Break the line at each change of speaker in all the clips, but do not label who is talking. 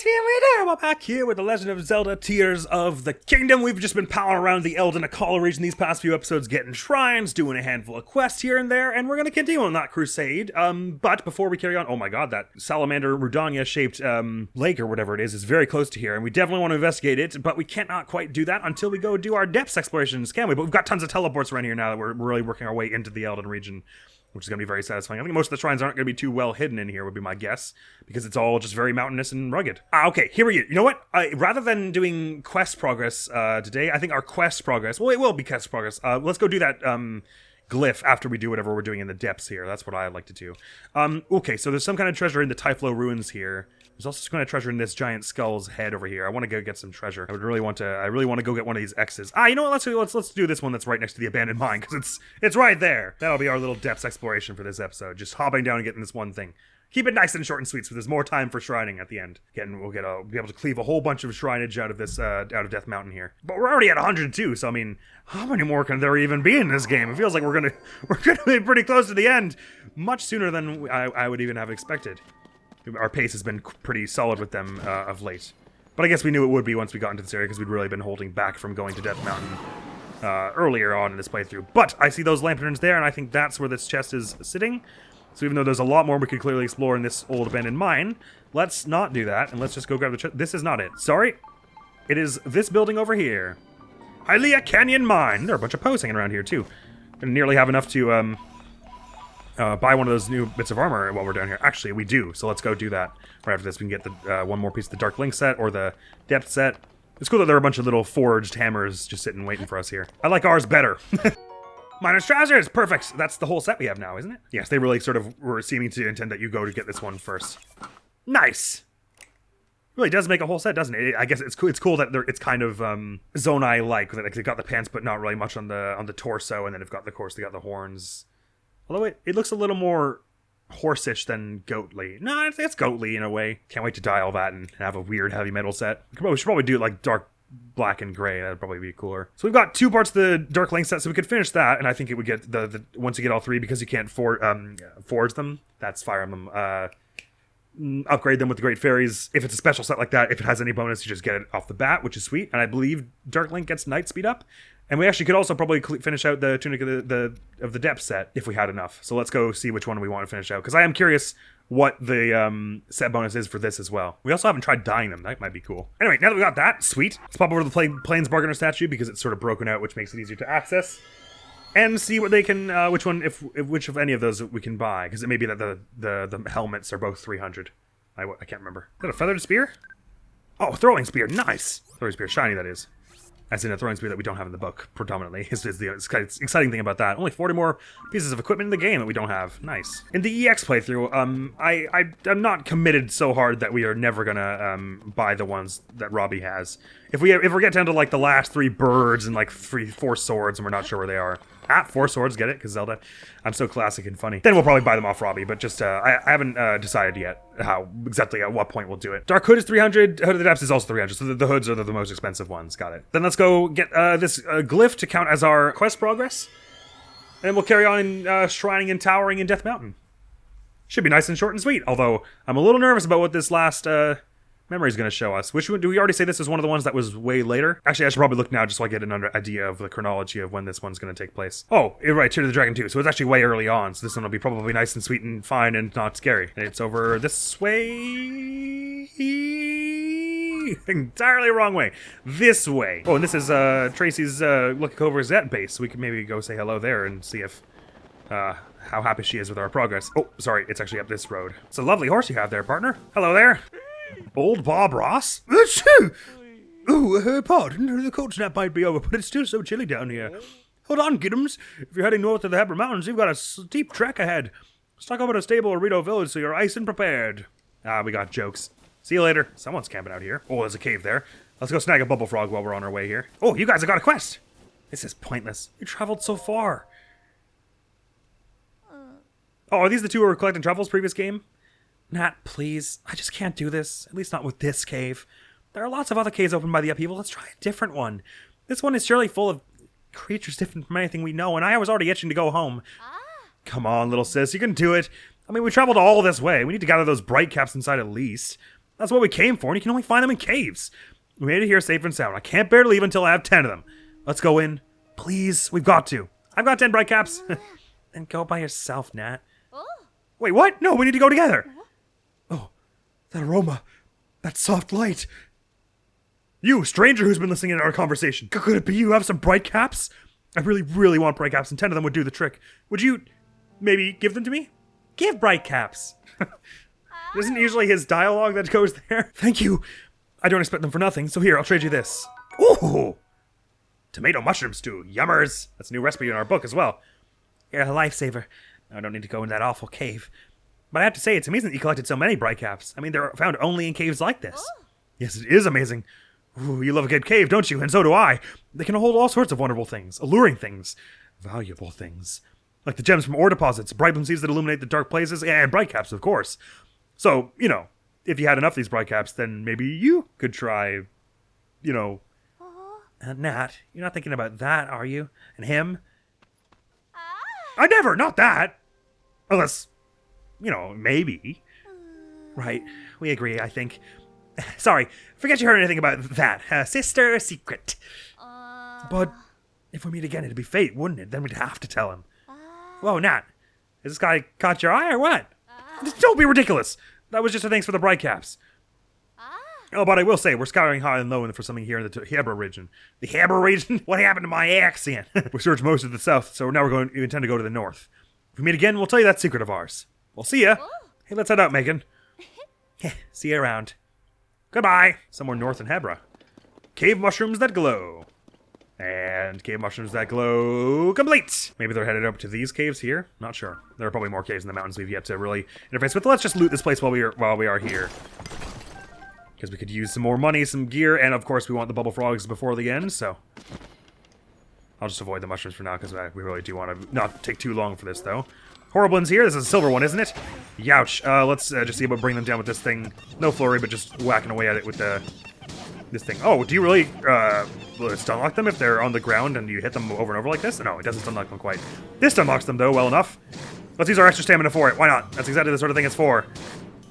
What here we do? We're back here with The Legend of Zelda Tears of the Kingdom. We've just been palling around the Elden Akala region these past few episodes, getting shrines, doing a handful of quests here and there, and we're going to continue on that crusade. But before we carry on, oh my god, that salamander Rudania-shaped lake or whatever it is very close to here, and we definitely want to investigate it, but we cannot quite do that until we go do our depths explorations, can we? But we've got tons of teleports around here now that we're really working our way into the Elden region, which is going to be very satisfying. I think most of the shrines aren't going to be too well hidden in here, would be my guess, because it's all just very mountainous and rugged. Okay, here we go. You know what? Rather than doing quest progress today, I think our quest progress, well, it will be quest progress. Let's go do that glyph after we do whatever we're doing in the depths here. That's what I like to do. Okay, so there's some kind of treasure in the Typhlo ruins here. There's also some kind of treasure in this giant skull's head over here. I want to go get some treasure. I really want to go get one of these X's. You know what? Let's do this one that's right next to the abandoned mine, because it's right there. That'll be our little depths exploration for this episode. Just hopping down and getting this one thing. Keep it nice and short and sweet, so there's more time for shrining at the end. Again, we'll be able to cleave a whole bunch of shrineage out of this out of Death Mountain here. But we're already at 102, so I mean, how many more can there even be in this game? It feels like we're gonna be pretty close to the end, much sooner than I would even have expected. Our pace has been pretty solid with them of late. But I guess we knew it would be once we got into this area, because we'd really been holding back from going to Death Mountain earlier on in this playthrough. But I see those lanterns there, and I think that's where this chest is sitting. So even though there's a lot more we could clearly explore in this old abandoned mine, let's not do that, and let's just go grab the chest. This is not it. Sorry. It is this building over here. Hylia Canyon Mine. There are a bunch of posts hanging around here, too. Gonna nearly have enough to, buy one of those new bits of armor while we're down here. Actually, we do, so let's go do that. Right after this, we can get the one more piece of the Dark Link set, or the Depth set. It's cool that there are a bunch of little forged hammers just sitting waiting for us here. I like ours better. Miner's trousers! Perfect! That's the whole set we have now, isn't it? Yes, they really sort of were seeming to intend that you go to get this one first. Nice! Really does make a whole set, doesn't it? I guess it's cool that it's kind of Zonai-like, that they've got the pants but not really much on the torso, and then of course they got the horns. Although it looks a little more horse-ish than goatly. No, it's goatly in a way. Can't wait to dye all that and have a weird heavy metal set. We should probably do it like dark black and gray. That'd probably be cooler. So we've got 2 parts of the Dark Link set, so we could finish that, and I think it would get the once you get all 3, because you can't forge them. That's Fire Emblem. Upgrade them with the Great Fairies. If it's a special set like that, if it has any bonus, you just get it off the bat, which is sweet. And I believe Dark Link gets Night Speed up. And we actually could also probably finish out the Tunic of the Depth set if we had enough. So let's go see which one we want to finish out, because I am curious what the set bonus is for this as well. We also haven't tried dyeing them. That might be cool. Anyway, now that we got that, sweet. Let's pop over to the Plains Bargainer statue, because it's sort of broken out, which makes it easier to access. And see what they can, which of any of those we can buy, because it may be that the helmets are both 300. I can't remember. Is that a feathered spear? Oh, throwing spear, nice. Throwing spear, shiny that is. As in a throwing spear that we don't have in the book, predominantly, is the exciting thing about that. Only 40 more pieces of equipment in the game that we don't have. Nice. In the EX playthrough, I'm not committed so hard that we are never gonna buy the ones that Robbie has. If we get down to like the last 3 birds and like 4 swords and we're not sure where they are. 4 swords, get it? Because Zelda. I'm so classic and funny. Then we'll probably buy them off Robbie, but just, I haven't decided yet exactly at what point we'll do it. Dark Hood is 300, Hood of the Depths is also 300, so the hoods are the most expensive ones, got it. Then let's go get this glyph to count as our quest progress, and then we'll carry on in shrining and towering in Death Mountain. Should be nice and short and sweet, although I'm a little nervous about what this last memory is going to show us. Which one, do we already say this is one of the ones that was way later? Actually, I should probably look now just so I get an idea of the chronology of when this one's going to take place. Oh, you're right, Tear to the Dragon 2. So it's actually way early on, so this one will be probably nice and sweet and fine and not scary. And it's over this way. Entirely wrong way. This way. Oh, and this is Tracy's looking over his base. So we can maybe go say hello there and see if how happy she is with our progress. Oh, sorry, it's actually up this road. It's a lovely horse you have there, partner. Hello there. Old Bob Ross? Oh, pardon, the cold snap might be over, but it's still so chilly down here. Hold on, Giddums. If you're heading north of the Hebra Mountains, you've got a steep trek ahead. Stock over to Stable or Rito Village so you're ice and prepared. We got jokes. See you later. Someone's camping out here. Oh, there's a cave there. Let's go snag a bubble frog while we're on our way here. Oh, you guys have got a quest. This is pointless. You traveled so far. Oh, are these the 2 who were collecting truffles previous game? Nat, please. I just can't do this. At least not with this cave. There are lots of other caves opened by the upheaval. Let's try a different one. This one is surely full of creatures different from anything we know, and I was already itching to go home. Come on, little sis. You can do it. I mean, we traveled all this way. We need to gather those bright caps inside at least. That's what we came for, and you can only find them in caves. We made it here safe and sound. I can't bear to leave until I have 10 of them. Let's go in. Please, we've got to. I've got 10 bright caps. Then go by yourself, Nat. Wait, what? No, we need to go together. Oh, that aroma. That soft light. You, stranger who's been listening to our conversation. Could it be you have some bright caps? I really, really want bright caps, and 10 of them would do the trick. Would you maybe give them to me? Give bright caps. Isn't usually his dialogue that goes there? Thank you. I don't expect them for nothing, so here, I'll trade you this. Ooh! Tomato mushroom stew. Yummers. That's a new recipe in our book as well. You're a lifesaver. I don't need to go in that awful cave. But I have to say, it's amazing that you collected so many bright caps. I mean, they're found only in caves like this. Yes, it is amazing. Ooh, you love a good cave, don't you? And so do I. They can hold all sorts of wonderful things. Alluring things. Valuable things. Like the gems from ore deposits, brightbloom seeds that illuminate the dark places, and bright caps, of course. So, you know, if you had enough of these bright caps, then maybe you could try, you know... Nat, you're not thinking about that, are you? And him? I never, not that! Unless, you know, maybe. Right, we agree, I think. Sorry, forget you heard anything about that. Sister secret. But if we meet again, it'd be fate, wouldn't it? Then we'd have to tell him. Whoa, Nat, has this guy caught your eye or what? Don't be ridiculous. That was just a thanks for the bright caps. Oh, but I will say, we're scouring high and low for something here in the Hebra region. The Hebra region? What happened to my accent? We searched most of the south, so now we intend to go to the north. If we meet again, we'll tell you that secret of ours. We'll see ya. Hey, let's head out, Megan. See you around. Goodbye. Somewhere north in Hebra. Cave mushrooms that glow. And cave mushrooms that glow complete. Maybe they're headed up to these caves here. Not sure. There are probably more caves in the mountains we've yet to really interface with. Let's just loot this place while we are here. Because we could use some more money, some gear, and of course we want the bubble frogs before the end, so... I'll just avoid the mushrooms for now, because we really do want to not take too long for this, though. Horriblin's here. This is a silver one, isn't it? Youch. Let's just see about bringing them down with this thing. No flurry, but just whacking away at it with this thing. Oh, do you really stun lock them if they're on the ground and you hit them over and over like this? No, it doesn't stun lock them quite. This stun locks them, though, well enough. Let's use our extra stamina for it. Why not? That's exactly the sort of thing it's for.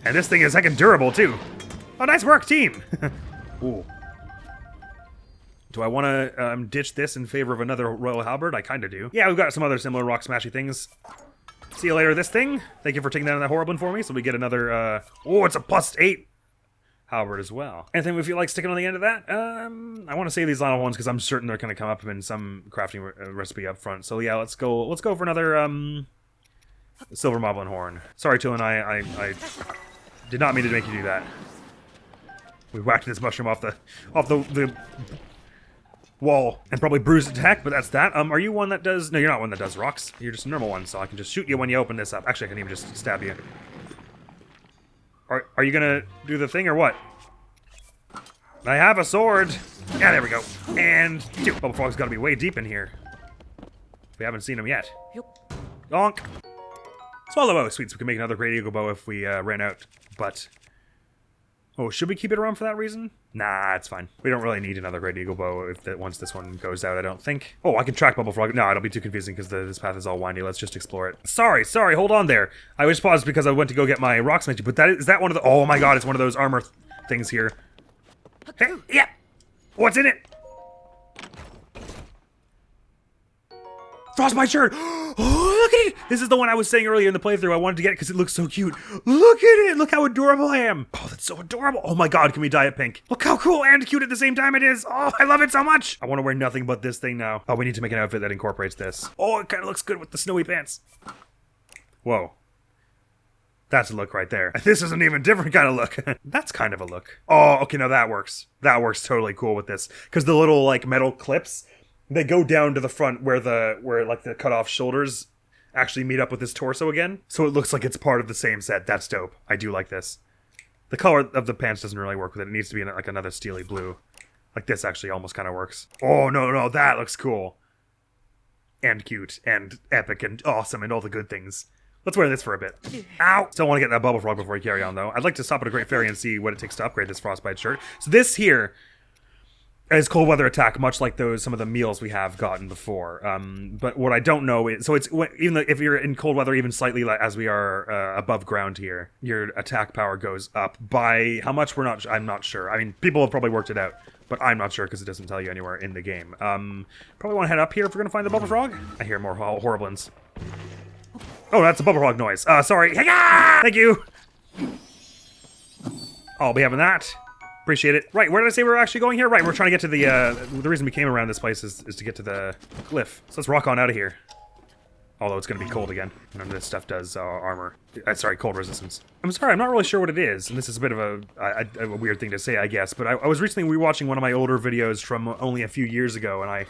And this thing is heckin' durable, too. Oh, nice work, team! Ooh. Do I want to ditch this in favor of another Royal Halberd? I kind of do. Yeah, we've got some other similar rock smashy things. See you later, this thing. Thank you for taking that on that Horriblin for me, so we get another, oh, it's a +8 Halberd as well. Anything we feel like sticking on the end of that? I want to save these final ones because I'm certain they're going to come up in some crafting recipe up front. So yeah, let's go for another, Silver Moblin Horn. Sorry, Tillin, I did not mean to make you do that. We whacked this mushroom off the wall and probably bruised it to heck, but that's that. Are you one that does... No, you're not one that does rocks. You're just a normal one, so I can just shoot you when you open this up. Actually, I can even just stab you. Are you gonna do the thing or what? I have a sword. Yeah, there we go. And Bubble Frog's gotta be way deep in here. We haven't seen him yet. Donk. Swallow bow. Sweet, so we can make another Great Eagle Bow if we ran out, but... Oh, should we keep it around for that reason? Nah, it's fine. We don't really need another Great Eagle Bow once this one goes out, I don't think. Oh, I can track Bubble Frog. No, it'll be too confusing because this path is all windy. Let's just explore it. Sorry, hold on there. I was paused because I went to go get my rock smithy, but is that one of the... Oh my god, it's one of those armor things here. Hey, yeah! What's in it? Frostbite shirt! Oh, look at it! This is the one I was saying earlier in the playthrough. I wanted to get it because it looks so cute. Look at it! Look how adorable I am! Oh, that's so adorable! Oh my god, can we dye it pink? Look how cool and cute at the same time it is! Oh, I love it so much! I want to wear nothing but this thing now. Oh, we need to make an outfit that incorporates this. Oh, it kind of looks good with the snowy pants. Whoa. That's a look right there. This is an even different kind of look. That's kind of a look. Oh, okay, now that works. That works totally cool with this. Because the little, like, metal clips... They go down to the front where like the cut off shoulders actually meet up with his torso again. So it looks like it's part of the same set. That's dope. I do like this. The color of the pants doesn't really work with it. It needs to be in like another steely blue. Like this actually almost kind of works. Oh, no, that looks cool. And cute and epic and awesome and all the good things. Let's wear this for a bit. Ow! Still want to get that Bubble Frog before we carry on though. I'd like to stop at a Great Fairy and see what it takes to upgrade this Frostbite shirt. So this here... as cold weather attack, much like some of the meals we have gotten before. But what I don't know is, so it's even if you're in cold weather, even slightly as we are above ground here, your attack power goes up by how much? I'm not sure. I mean, people have probably worked it out, but I'm not sure because it doesn't tell you anywhere in the game. Probably want to head up here if we're gonna find the bubble frog. I hear more horriblins. Oh, that's a bubble frog noise. Sorry. Thank you. I'll be having that. Appreciate it. Right, where did I say we were actually going here? Right, we're trying to get to the reason we came around this place is to get to the glyph. So let's rock on out of here. Although it's going to be cold again. None of this stuff does armor. Sorry, cold resistance. I'm sorry, I'm not really sure what it is. And this is a bit of a weird thing to say, I guess. But I was recently rewatching one of my older videos from only a few years ago, and I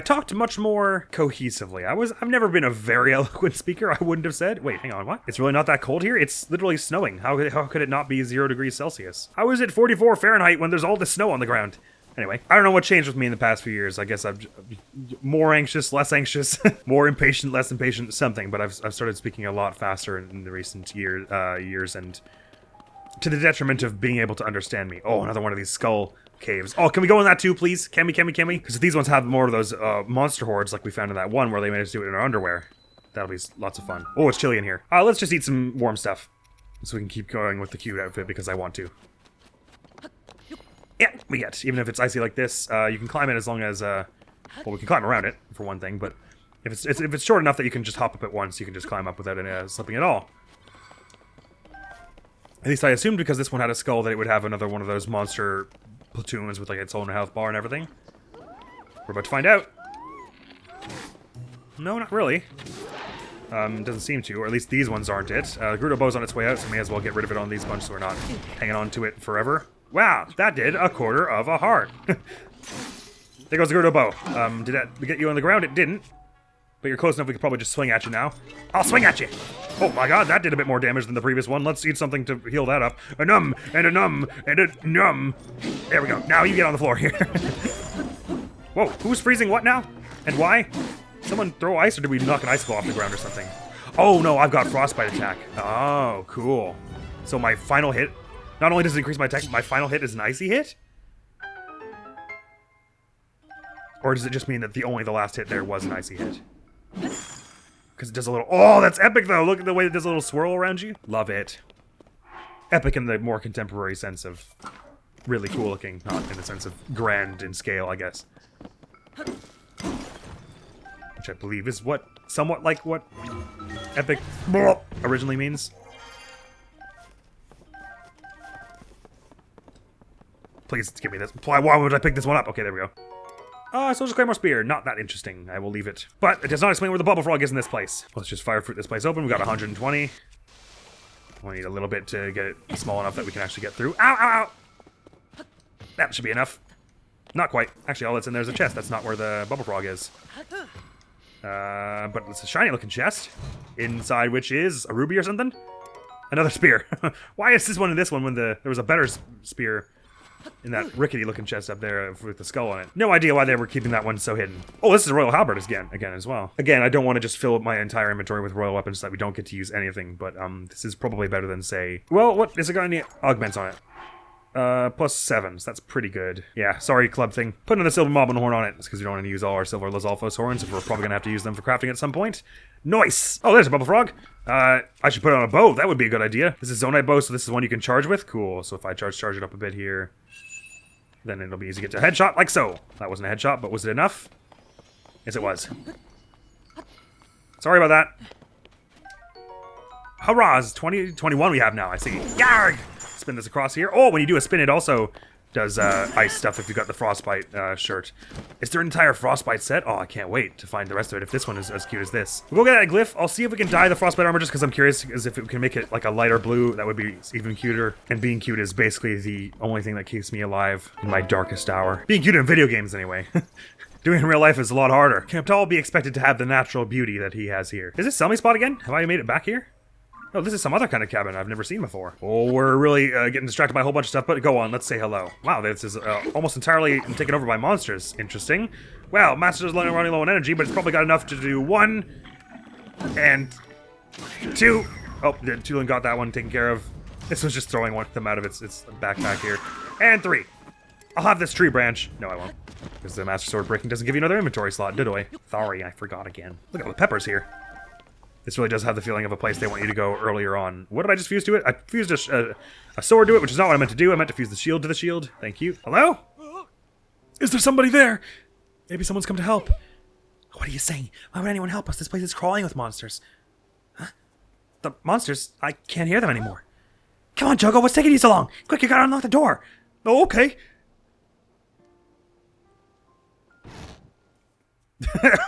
talked much more cohesively. I've never been a very eloquent speaker, I wouldn't have said. Wait, hang on, what? It's really not that cold here? It's literally snowing. How could it not be 0 degrees Celsius? How is it 44 Fahrenheit when there's all this snow on the ground? Anyway, I don't know what changed with me in the past few years. I guess I'm more anxious, less anxious, more impatient, less impatient, something. But I've started speaking a lot faster in the recent years, and to the detriment of being able to understand me. Oh, another one of these skull caves. Oh, can we go in that too, please? Can we? Because these ones have more of those monster hordes like we found in that one where they made us do it in our underwear. That'll be lots of fun. Oh, it's chilly in here. Let's just eat some warm stuff so we can keep going with the cute outfit because I want to. Yeah, we get. Even if it's icy like this, you can climb it as long as, well, we can climb around it, for one thing, but if it's short enough that you can just hop up at once, you can just climb up without slipping at all. At least I assumed because this one had a skull that it would have another one of those monster platoons with, like, its own health bar and everything. We're about to find out. No, not really. Doesn't seem to, or at least these ones aren't it. Gerudo Bow's on its way out, so we may as well get rid of it on these bunch so we're not hanging on to it forever. Wow, that did a quarter of a heart. There goes the Gerudo Bow. Did that get you on the ground? It didn't. But you're close enough we could probably just swing at you now. I'll swing at you! Oh my god, that did a bit more damage than the previous one. Let's eat something to heal that up. A num, and a num, and a num. There we go. Now you get on the floor here. Whoa, who's freezing what now? And why? Someone throw ice, or did we knock an icicle off the ground or something? Oh no, I've got frostbite attack. Oh, cool. So my final hit, not only does it increase my attack, but my final hit is an icy hit? Or does it just mean that the last hit there was an icy hit? Because it does a little... Oh, that's epic, though! Look at the way it does a little swirl around you. Love it. Epic in the more contemporary sense of really cool looking, not in the sense of grand in scale, I guess. Which I believe is what... somewhat like what epic originally means. Please give me this. Why would I pick this one up? Okay, there we go. Social Claymore Spear. Not that interesting. I will leave it. But it does not explain where the bubble frog is in this place. Let's just fire fruit this place open. We got 120. We need a little bit to get it small enough that we can actually get through. Ow, ow, ow! That should be enough. Not quite. Actually, all that's in there is a chest. That's not where the bubble frog is. But it's a shiny looking chest. Inside which is a ruby or something? Another spear. Why is this one and this one when there was a better spear in that rickety-looking chest up there with the skull on it? No idea why they were keeping that one so hidden. Oh, this is a Royal Halberd again as well. Again, I don't want to just fill up my entire inventory with royal weapons so that we don't get to use anything, but this is probably better than, say... Well, what? Is it got any augments on it? +7, so that's pretty good. Yeah, sorry, club thing. Putting the silver moblin horn on it. It's because we don't want to use all our silver Lizalfos horns if we're probably going to have to use them for crafting at some point. Nice! Oh, there's a bubble frog. I should put it on a bow. That would be a good idea. This is Zonite bow, so this is one you can charge with. Cool. So if I charge it up a bit here, then it'll be easy to get to a headshot, like so. That wasn't a headshot, but was it enough? Yes, it was. Sorry about that. Hurrahs! 21 we have now, I see. Yarg! Spin this across here. Oh, when you do a spin, it also does ice stuff if you've got the frostbite shirt. Is there an entire frostbite set? Oh, I can't wait to find the rest of it if this one is as cute as this. We'll go get that glyph. I'll see if we can dye the frostbite armor just because I'm curious as if it can make it like a lighter blue. That would be even cuter. And being cute is basically the only thing that keeps me alive in my darkest hour. Being cute in video games, anyway. Doing it in real life is a lot harder. Can't all be expected to have the natural beauty that he has here. Is this Sell Me spot again? Have I made it back here? Oh, this is some other kind of cabin I've never seen before. Oh, we're really getting distracted by a whole bunch of stuff, but go on, let's say hello. Wow, this is almost entirely taken over by monsters. Interesting. Well, Master's running low on energy, but it's probably got enough to do 1 and 2. Oh, Tulin got that one taken care of. This was just throwing them out of its backpack here. And 3. I'll have this tree branch. No, I won't. Because the Master Sword breaking doesn't give you another inventory slot, did I? Sorry, I forgot again. Look at all the peppers here. This really does have the feeling of a place they want you to go earlier on. What did I just fuse to it? I fused a sword to it, which is not what I meant to do. I meant to fuse the shield to the shield. Thank you. Hello? Is there somebody there? Maybe someone's come to help. What are you saying? Why would anyone help us? This place is crawling with monsters. Huh? The monsters? I can't hear them anymore. Come on, Jogo, what's taking you so long? Quick, you gotta unlock the door. Oh, okay.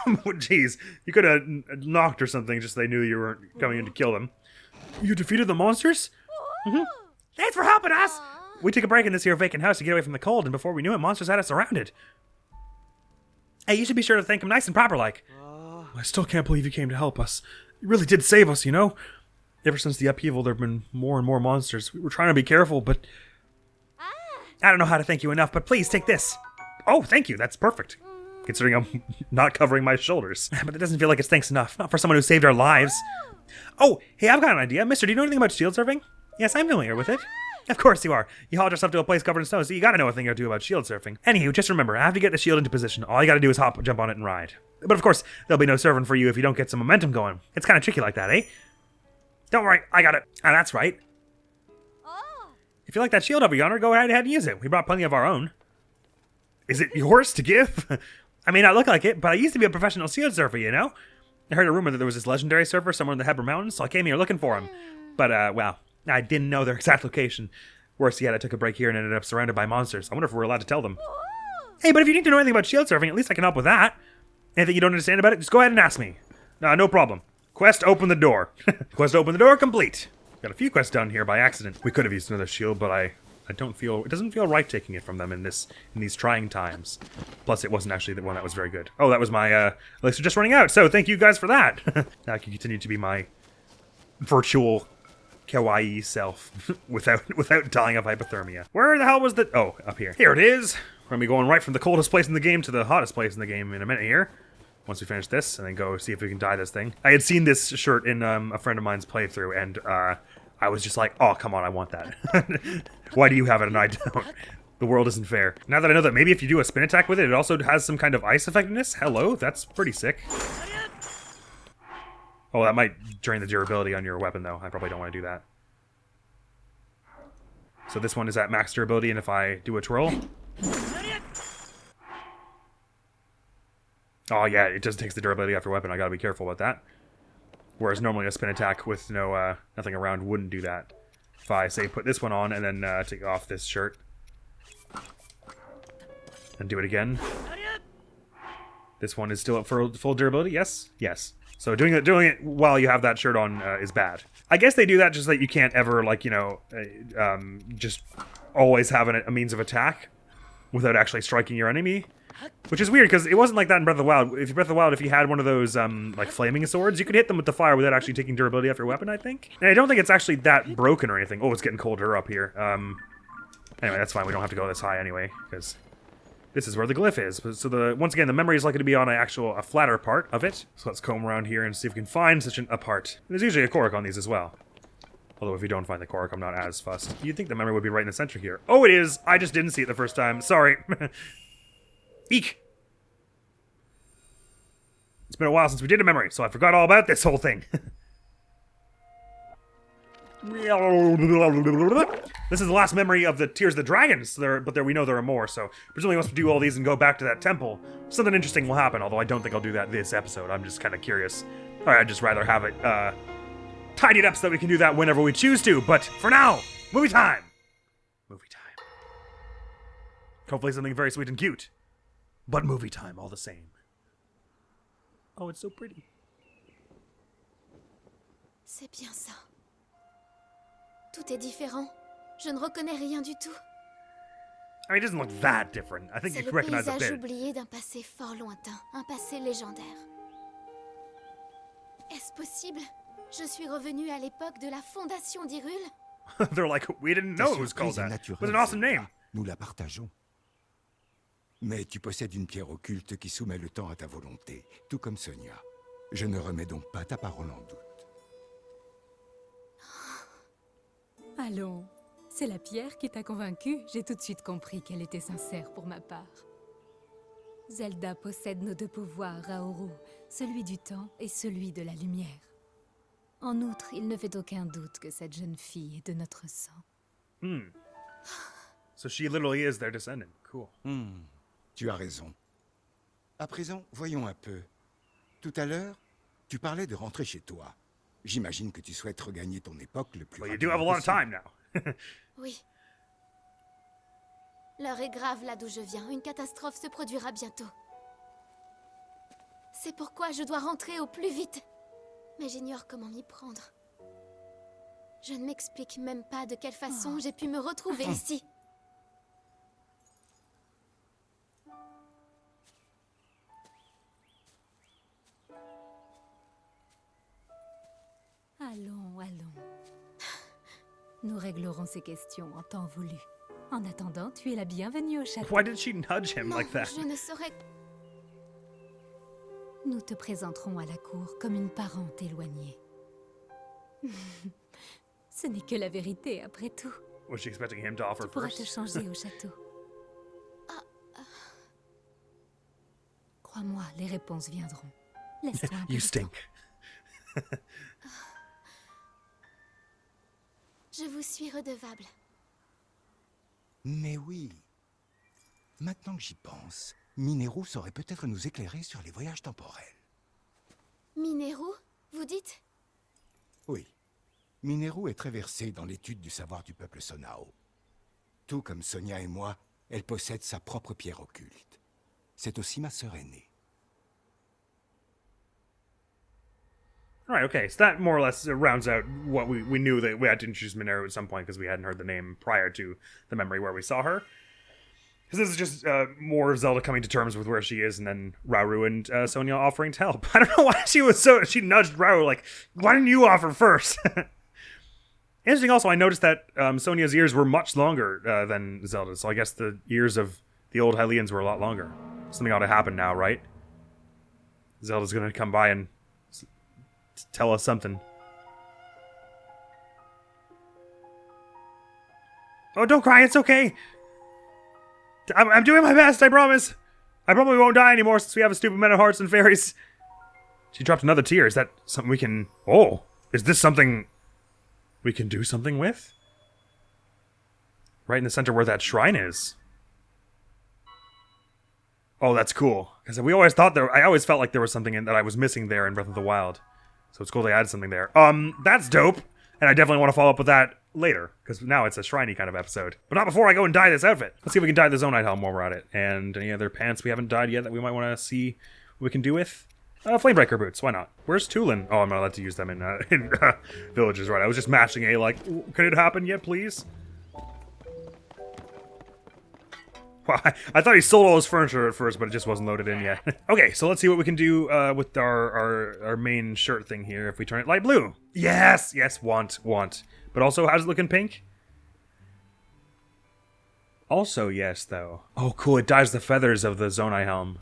Jeez, you could have knocked or something just so they knew you weren't coming in to kill them. You defeated the monsters? Mm-hmm. Thanks for helping us! We took a break in this here vacant house to get away from the cold, and before we knew it, monsters had us surrounded. Hey, you should be sure to thank them nice and proper-like. I still can't believe you came to help us. You really did save us, you know? Ever since the upheaval, there have been more and more monsters. We were trying to be careful, but... I don't know how to thank you enough, but please, take this. Oh, thank you, that's perfect. Considering I'm not covering my shoulders. But it doesn't feel like it's thanks enough. Not for someone who saved our lives. Oh, hey, I've got an idea. Mister, do you know anything about shield surfing? Yes, I'm familiar with it. Of course you are. You hauled yourself to a place covered in snow, so you gotta know a thing or two about shield surfing. Anywho, just remember, after you get the shield into position, all you gotta do is hop, jump on it, and ride. But of course, there'll be no surfing for you if you don't get some momentum going. It's kind of tricky like that, eh? Don't worry, I got it. Ah, that's right. If you like that shield over yonder, go ahead and use it. We brought plenty of our own. Is it yours to give? I may not look like it, but I used to be a professional shield surfer, you know? I heard a rumor that there was this legendary surfer somewhere in the Hebra Mountains, so I came here looking for him. But, well, I didn't know their exact location. Worse yet, I took a break here and ended up surrounded by monsters. I wonder if we're allowed to tell them. Hey, but if you need to know anything about shield surfing, at least I can help with that. Anything you don't understand about it, just go ahead and ask me. No problem. Quest open the door. Quest open the door complete. Got a few quests done here by accident. We could have used another shield, but I don't feel... It doesn't feel right taking it from them in these trying times. Plus, it wasn't actually the one that was very good. Oh, that was my elixir just running out, so thank you guys for that. Now I can continue to be my virtual kawaii self without dying of hypothermia. Where the hell was the... Oh, up here. Here it is. We're going to be going right from the coldest place in the game to the hottest place in the game in a minute here. Once we finish this, and then go see if we can dye this thing. I had seen this shirt in a friend of mine's playthrough, and I was just like, oh, come on, I want that. Why do you have it and I don't? The world isn't fair. Now that I know that maybe if you do a spin attack with it, it also has some kind of ice effectiveness. Hello, that's pretty sick. Oh, that might drain the durability on your weapon, though. I probably don't want to do that. So this one is at max durability, and if I do a twirl... Oh yeah, it just takes the durability off your weapon. I gotta be careful about that. Whereas normally a spin attack with nothing around wouldn't do that. If I, say, put this one on and then take off this shirt. And do it again. This one is still up for full durability, yes? Yes. So doing it while you have that shirt on is bad. I guess they do that just so that you can't ever, like, you know, just always have a means of attack without actually striking your enemy. Which is weird, because it wasn't like that in Breath of the Wild. If you had one of those, like, flaming swords, you could hit them with the fire without actually taking durability off your weapon, I think. And I don't think it's actually that broken or anything. Oh, it's getting colder up here. Anyway, that's fine. We don't have to go this high anyway, because this is where the glyph is. So, once again, the memory is likely to be on a flatter part of it. So let's comb around here and see if we can find such a part. There's usually a Korok on these as well. Although if you don't find the Korok, I'm not as fussed. You'd think the memory would be right in the center here. Oh, it is! I just didn't see it the first time. Sorry. Eek! It's been a while since we did a memory, so I forgot all about this whole thing. This is the last memory of the Tears of the Dragons, but we know there are more, so presumably once we do all these and go back to that temple, something interesting will happen, although I don't think I'll do that this episode. I'm just kind of curious. Or I'd just rather have it tidied up so that we can do that whenever we choose to, but for now, movie time! Movie time. Hopefully something very sweet and cute. But movie time, all the same. Oh, it's so pretty.
C'est bien ça. Tout est différent. Je ne reconnais rien du tout.
I mean, it doesn't look that different. I think you can recognize a bit.
C'est le paysage oublié d'un passé fort lointain, un passé légendaire. Est-ce possible? Je suis revenue à l'époque de la fondation d'Hyrule.
They're like, we didn't know it was called that. It was an awesome name.
Nous la partageons. Mais tu possèdes une pierre occulte qui soumet le temps à ta volonté, tout comme Sonia. Je ne remets donc pas ta parole en doute.
Allons, C'est la pierre qui t'a convaincu. J'ai tout de suite compris qu'elle était sincère pour ma part. Zelda possède nos deux pouvoirs, Rauru, celui du temps et celui de la lumière. En outre, il ne fait aucun doute que cette jeune fille est de notre sang.
So she literally is their descendant. Cool.
Tu as raison. À présent, voyons un peu. Tout à l'heure, tu parlais de rentrer chez toi. J'imagine que tu souhaites regagner ton époque le plus
Well, you do have a
rapidement
lot of time
possible.
now.
Oui. L'heure est grave là d'où je viens. Une catastrophe se produira bientôt. C'est pourquoi je dois rentrer au plus vite. Mais j'ignore comment m'y prendre. Je ne m'explique même pas de quelle façon j'ai pu me retrouver ici.
Allons, allons. Nous réglerons ces questions en temps voulu. En attendant, tu es la bienvenue au château.
Why did she nudge him
Non,
like that?
je ne saurais...
Nous te présenterons à la cour comme une parente éloignée. Ce n'est que la vérité, après tout.
Was she expecting him to offer
Tu pourras te
first?
changer au château. Crois-moi, les réponses viendront. Laisse-toi un peu
You
de temps.
stink.
Je vous suis redevable.
Mais oui. Maintenant que j'y pense, Mineru saurait peut-être nous éclairer sur les voyages temporels.
Mineru, vous dites?
Oui. Mineru est très versée dans l'étude du savoir du peuple Sonao. Tout comme Sonia et moi, elle possède sa propre pierre occulte. C'est aussi ma sœur aînée.
Alright, okay, so that more or less rounds out what we knew that we had to introduce Mineru at some point because we hadn't heard the name prior to the memory where we saw her. Because this is just more of Zelda coming to terms with where she is and then Rauru and Sonia offering to help. I don't know why she nudged Rauru like, why didn't you offer first? Interesting also, I noticed that Sonia's ears were much longer than Zelda's, so I guess the ears of the old Hylians were a lot longer. Something ought to happen now, right? Zelda's gonna come by and tell us something. Oh, don't cry, it's okay. I'm doing my best, I promise. I probably won't die anymore since we have a stupid men of hearts and fairies. She dropped another tear. Is that something we can... Oh, is this something we can do something with? Right in the center where that shrine is. Oh, that's cool. Because we always thought I always felt like there was something that I was missing there in Breath of the Wild. So it's cool they added something there. That's dope. And I definitely want to follow up with that later, because now it's a shriney kind of episode. But not before I go and dye this outfit. Let's see if we can dye the Zonite helm while we're at it. And any other pants we haven't dyed yet that we might want to see what we can do with? Flamebreaker boots, why not? Where's Tulin? Oh, I'm not allowed to use them in villages, right? I was just matching A like, could it happen yet, please? Well, I thought he sold all his furniture at first, but it just wasn't loaded in yet. Okay, so let's see what we can do with our main shirt thing here if we turn it light blue. Yes, yes, want. But also, how's it looking pink? Also, yes, though. Oh, cool, it dyes the feathers of the Zonai helm.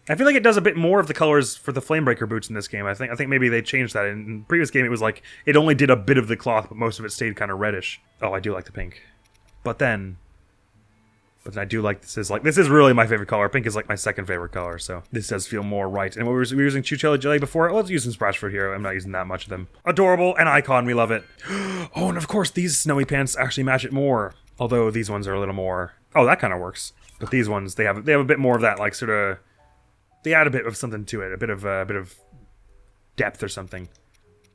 I feel like it does a bit more of the colors for the Flamebreaker boots in this game. I think maybe they changed that. In the previous game, it was like, it only did a bit of the cloth, but most of it stayed kind of reddish. Oh, I do like the pink. But then I do like this is really my favorite color. Pink is like my second favorite color, so this does feel more right. And we were using Chuchella Jelly before. Let's use some Splashfruit here. I'm not using that much of them. Adorable, an icon, we love it. Oh, and of course these snowy pants actually match it more. Although these ones are a little more. Oh, that kind of works. But these ones, they have a bit more of that, like sort of. They add a bit of something to it, a bit of depth or something.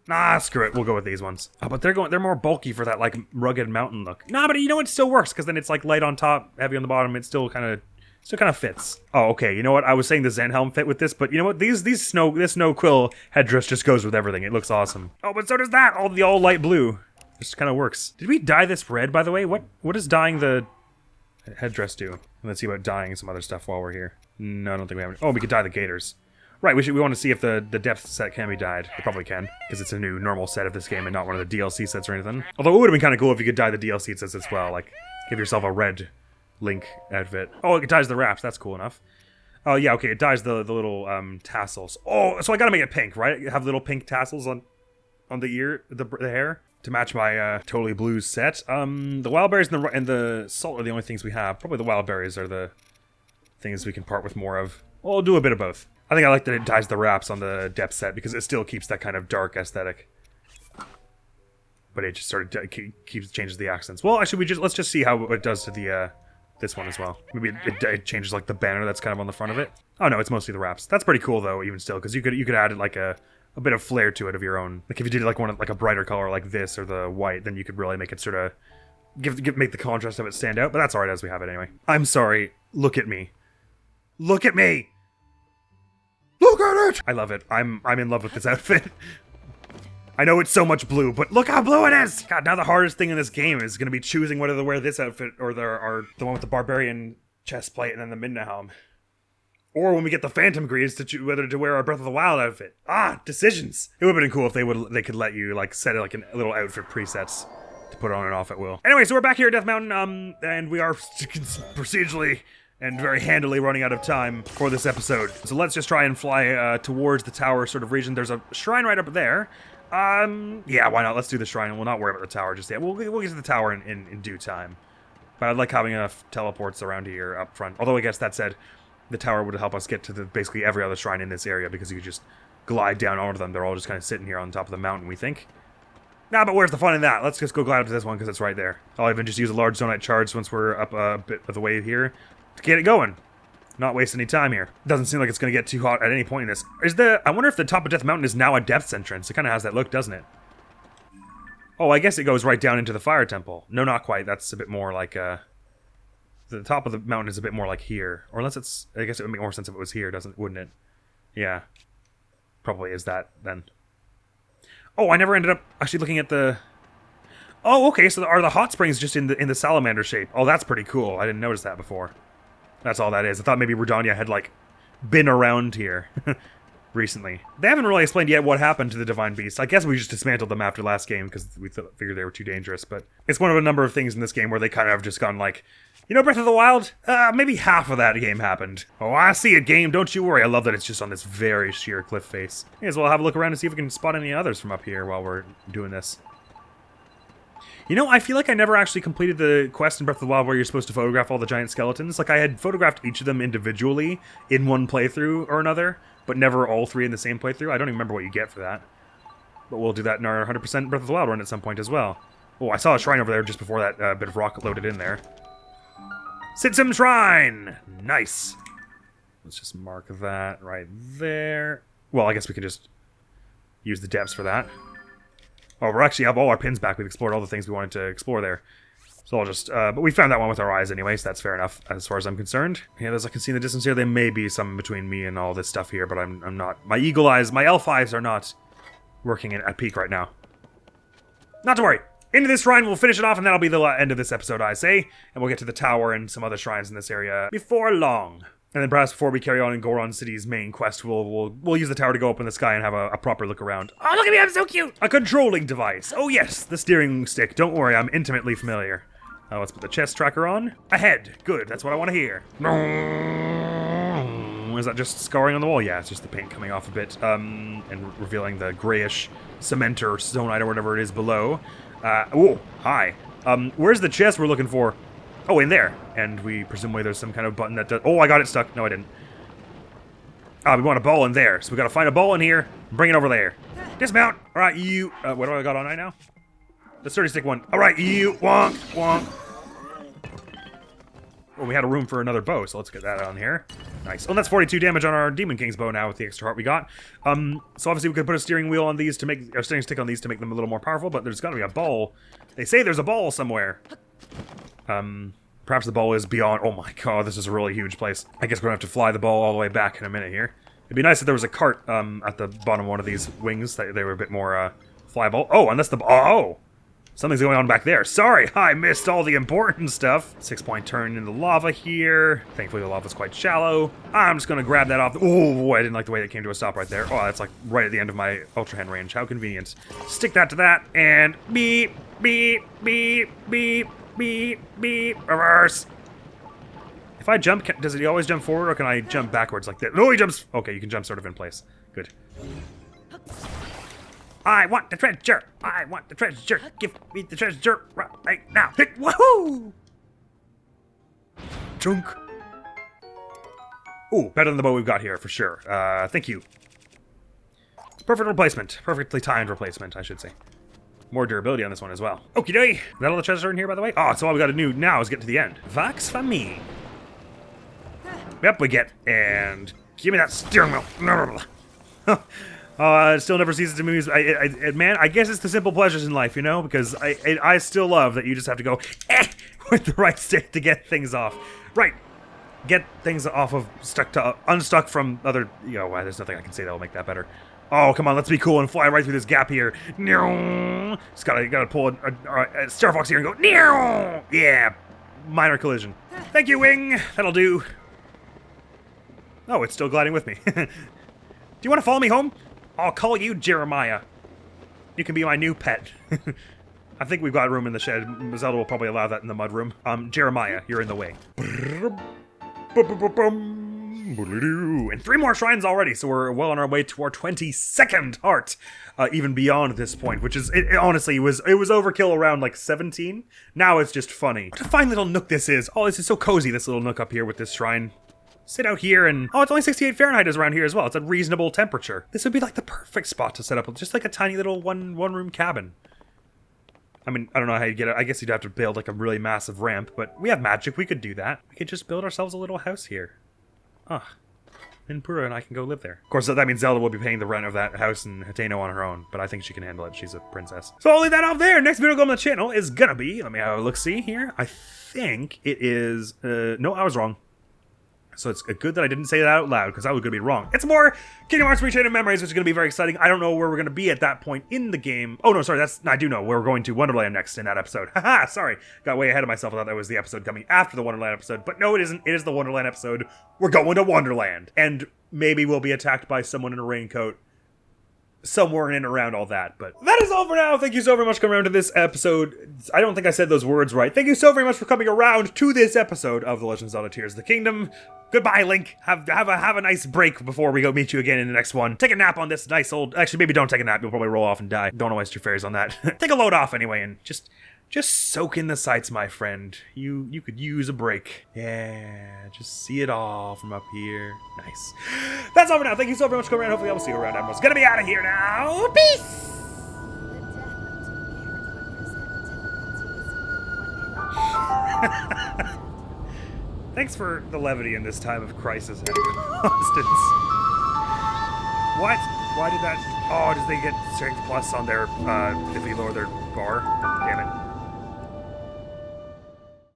Nah, screw it. We'll go with these ones. Oh, but they're more bulky for that like rugged mountain look. Nah, but you know it still works because then it's like light on top, heavy on the bottom. It still kind of fits. Oh, okay. You know what? I was saying the Zen helm fit with this, but you know what? This snow quill headdress just goes with everything. It looks awesome. Oh, but so does that. All light blue. Just kind of works. Did we dye this red, by the way? What does dyeing the headdress do? Let's see about dyeing some other stuff while we're here. No, I don't think we have. Oh, we could dye the gaiters. Right, we want to see if the depth set can be dyed. It probably can, because it's a new normal set of this game and not one of the DLC sets or anything. Although it would have been kind of cool if you could dye the DLC sets as well, like give yourself a red Link outfit. Oh, it dyes the wraps, that's cool enough. Oh yeah, okay, it dyes the little tassels. Oh, so I gotta make it pink, right? Have little pink tassels on the ear, the hair. to match my totally blues set. The wild berries and the salt are the only things we have. Probably the wild berries are the things we can part with more of. Well, I'll do a bit of both. I think I like that it dyes the wraps on the depth set because it still keeps that kind of dark aesthetic. But it just sort of changes the accents. Well, actually, let's just see how it does to the this one as well. Maybe it changes like the banner that's kind of on the front of it. Oh no, it's mostly the wraps. That's pretty cool though, even still, because you could add it like a bit of flair to it of your own. Like if you did like like a brighter color like this or the white, then you could really make it sort of make the contrast of it stand out. But that's alright as we have it anyway. I'm sorry. Look at me. Look at me. Look at it. I love it. I'm in love with this outfit. I know it's so much blue, but look how blue it is! God, now the hardest thing in this game is going to be choosing whether to wear this outfit or the one with the barbarian chest plate and then the Midna helm. Or when we get the Phantom Greaves to choose whether to wear our Breath of the Wild outfit. Decisions! It would have been cool if they could let you like set like a little outfit presets to put on and off at will. Anyway, so we're back here at Death Mountain, and we are procedurally and very handily running out of time for this episode. So let's just try and fly towards the tower sort of region. There's a shrine right up there. Yeah, why not? Let's do the shrine and we'll not worry about the tower just yet. We'll get to the tower in due time. But I'd like having enough teleports around here up front. Although I guess that said, the tower would help us get to basically every other shrine in this area because you could just glide down onto them. They're all just kind of sitting here on top of the mountain, we think. Nah, but where's the fun in that? Let's just go glide up to this one because it's right there. I'll even just use a large zonite charge once we're up a bit of the way here to get it going. Not waste any time here. Doesn't seem like it's going to get too hot at any point in this. I wonder if the top of Death Mountain is now a depths entrance. It kind of has that look, doesn't it? Oh, I guess it goes right down into the fire temple. No, not quite. That's a bit more like, the top of the mountain is a bit more like here. Or unless it's, I guess it would make more sense if it was here, wouldn't it? Yeah. Probably is that, then. Oh, I never ended up actually looking at the... Oh, okay, so are the hot springs just in the salamander shape? Oh, that's pretty cool. I didn't notice that before. That's all that is. I thought maybe Redania had, like, been around here recently. They haven't really explained yet what happened to the Divine Beasts. I guess we just dismantled them after last game because we figured they were too dangerous. But it's one of a number of things in this game where they kind of have just gone like, you know, Breath of the Wild? Maybe half of that game happened. Oh, I see it, game. Don't you worry. I love that it's just on this very sheer cliff face. May as well have a look around and see if we can spot any others from up here while we're doing this. You know, I feel like I never actually completed the quest in Breath of the Wild where you're supposed to photograph all the giant skeletons. Like, I had photographed each of them individually in one playthrough or another, but never all three in the same playthrough. I don't even remember what you get for that. But we'll do that in our 100% Breath of the Wild run at some point as well. Oh, I saw a shrine over there just before that bit of rock loaded in there. Sitsum Shrine! Nice. Let's just mark that right there. Well, I guess we can just use the depths for that. Oh, we actually have all our pins back. We've explored all the things we wanted to explore there. So I'll just... but we found that one with our eyes anyway, so that's fair enough as far as I'm concerned. Yeah, as I can see in the distance here, there may be some between me and all this stuff here, but I'm not... My eagle eyes, my elf eyes are not working at peak right now. Not to worry. Into this shrine, we'll finish it off, and that'll be the end of this episode, I say. And we'll get to the tower and some other shrines in this area before long. And then perhaps before we carry on in Goron City's main quest, we'll use the tower to go up in the sky and have a proper look around. Oh, look at me, I'm so cute! A controlling device. Oh yes, the steering stick. Don't worry, I'm intimately familiar. Let's put the chest tracker on. Ahead. Good, that's what I want to hear. Is that just scarring on the wall? Yeah, it's just the paint coming off a bit, and revealing the grayish cement or zonite or whatever it is below. Oh, hi. Where's the chest we're looking for? Oh, in there. And we presumably there's some kind of button that does... Oh, I got it stuck. No, I didn't. We want a ball in there. So we gotta find a ball in here and bring it over there. Dismount. All right, you... what do I got on right now? The sturdy stick one. All right, you... Wonk, wonk. Well, we had a room for another bow, so let's get that on here. Nice. Oh, that's 42 damage on our Demon King's bow now with the extra heart we got. So obviously we could put a steering wheel on these to make... Or steering stick on these to make them a little more powerful, but there's gotta be a ball. They say there's a ball somewhere. Perhaps the ball is beyond... Oh my god, this is a really huge place. I guess we're gonna have to fly the ball all the way back in a minute here. It'd be nice if there was a cart, at the bottom of one of these wings. They were a bit more, flyable. Oh, and that's the... Oh! Something's going on back there. Sorry, I missed all the important stuff. 6-point turn in the lava here. Thankfully, the lava's quite shallow. I'm just gonna grab that off. Oh, I didn't like the way it came to a stop right there. Oh, that's like right at the end of my Ultra Hand range. How convenient. Stick that to that, and beep, beep, beep, beep, beep, beep. Reverse. If I jump, does he always jump forward, or can I jump backwards like that? No, he jumps. Okay, you can jump sort of in place. Good. I want the treasure. I want the treasure. Give me the treasure right now. Woohoo! Chunk. Ooh, better than the bow we've got here for sure. Thank you. Perfect replacement. Perfectly timed replacement, I should say. More durability on this one as well. Okie dokie. Is that all the treasure in here, by the way? Oh, so all we gotta do now is get to the end. Vax famille. Yep, we get. And give me that steering wheel. It still never ceases to amuse. Man, I guess it's the simple pleasures in life, you know? Because I still love that you just have to go with the right stick to get things off. Right. Get things off of unstuck from other. You know, there's nothing I can say that will make that better. Oh, come on, let's be cool and fly right through this gap here. Just gotta pull a Star Fox here and go. Yeah, minor collision. Thank you, Wing. That'll do. Oh, it's still gliding with me. Do you want to follow me home? I'll call you Jeremiah. You can be my new pet. I think we've got room in the shed. Zelda will probably allow that in the mud room. Jeremiah, you're in the way. And 3 more shrines already, so we're well on our way to our 22nd heart, even beyond this point, which is, honestly, it was overkill around like 17. Now it's just funny. What a fine little nook this is. Oh, this is so cozy, this little nook up here with this shrine. Sit out here and, oh, it's only 68 Fahrenheit is around here as well. It's a reasonable temperature. This would be like the perfect spot to set up, just like a tiny little one-room cabin. I mean, I don't know how you get it. I guess you'd have to build like a really massive ramp, but we have magic. We could do that. We could just build ourselves a little house here. Ah, and Purah and I can go live there. Of course, that means Zelda will be paying the rent of that house in Hateno on her own, but I think she can handle it. She's a princess. So I'll leave that off there. Next video on the channel is gonna be, let me have a look-see here. I think it is, no, I was wrong. So it's good that I didn't say that out loud, because I was going to be wrong. It's more Kingdom Hearts Rechained of Memories, which is going to be very exciting. I don't know where we're going to be at that point in the game. Oh, no, sorry, I do know. We're going to Wonderland next in that episode. Haha, sorry. Got way ahead of myself. I thought that was the episode coming after the Wonderland episode. But no, it isn't. It is the Wonderland episode. We're going to Wonderland. And maybe we'll be attacked by someone in a raincoat somewhere in and around all that. But that is all for now. Thank you so very much for coming around to this episode. I don't think I said those words right. Thank you so very much for coming around to this episode of The Legend of Zelda Tears of the Kingdom. Goodbye, Link. Have a nice break before we go meet you again in the next one. Take a nap on this nice old... Actually, maybe don't take a nap. You'll probably roll off and die. Don't waste your fairies on that. Take a load off anyway and just soak in the sights, my friend. You could use a break. Yeah, just see it all from up here. Nice. That's all for now. Thank you so very much for coming around. Hopefully I will see you around. Admiral's gonna be out of here now. Peace! Thanks for the levity in this time of crisis and Constance. What? Why did that... Oh, did they get strength plus on their, if we lower their bar? Damn it.